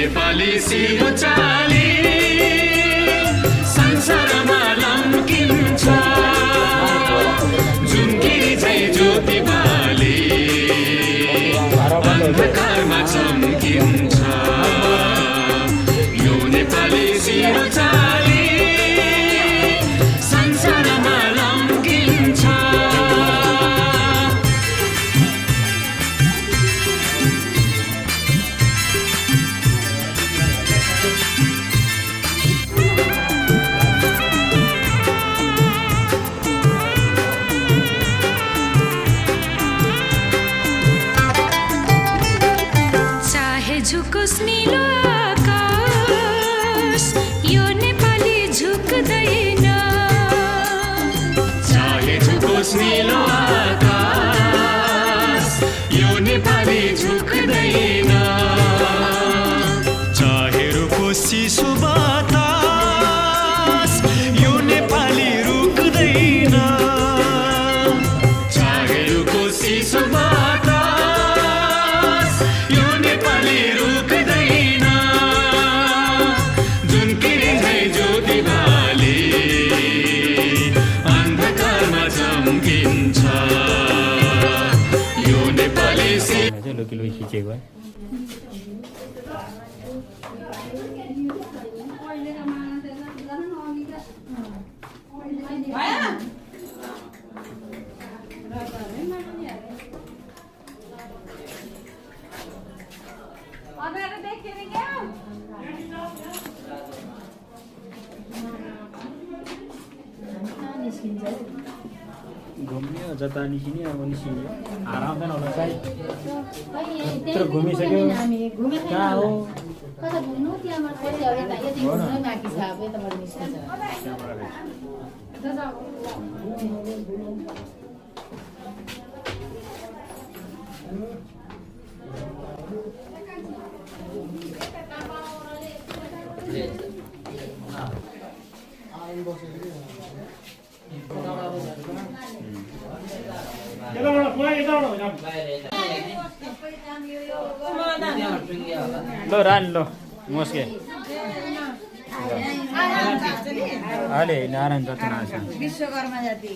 नेपाली सिरुचाली संसारमा लम्किन्छ झुम्किरी झै ज्योति बाली अन्धकारमा चम्किन्छ यो नेपाली सिरुचाली संसारमा लम्किन्छ झुकोस् नीलो आकाश यो नेपाली झुक्दैन चाहे झुकोस् नीलो आकाश यो नेपाली झुक्दैन चाहे रुकोस् चिसो बतास यो नेपाली रुक्दैन चाहे रुकोस् चिसो बतास यो नेपाली रुक्दैन झुम्किरी झै ज्योति बाली अन्धकारमा चम्किन्छ यो नेपाली लोकिलो खिचेको है घुम्ने जता निस्किने अब निस्किने आराम त नहुन चाहिँ यत्रो घुमिसक्यो कहाँ हो लो रान लो मोस्के अहिले नारायण जाति विश्वकर्मा जाति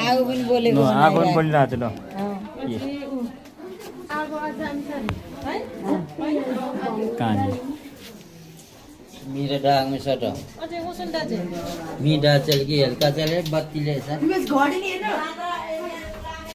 आगो पनि बोलिरहेको थियो ल कहाँ मेरो डाङमा सट मी डा चल कि हल्का चले बत्तीले छ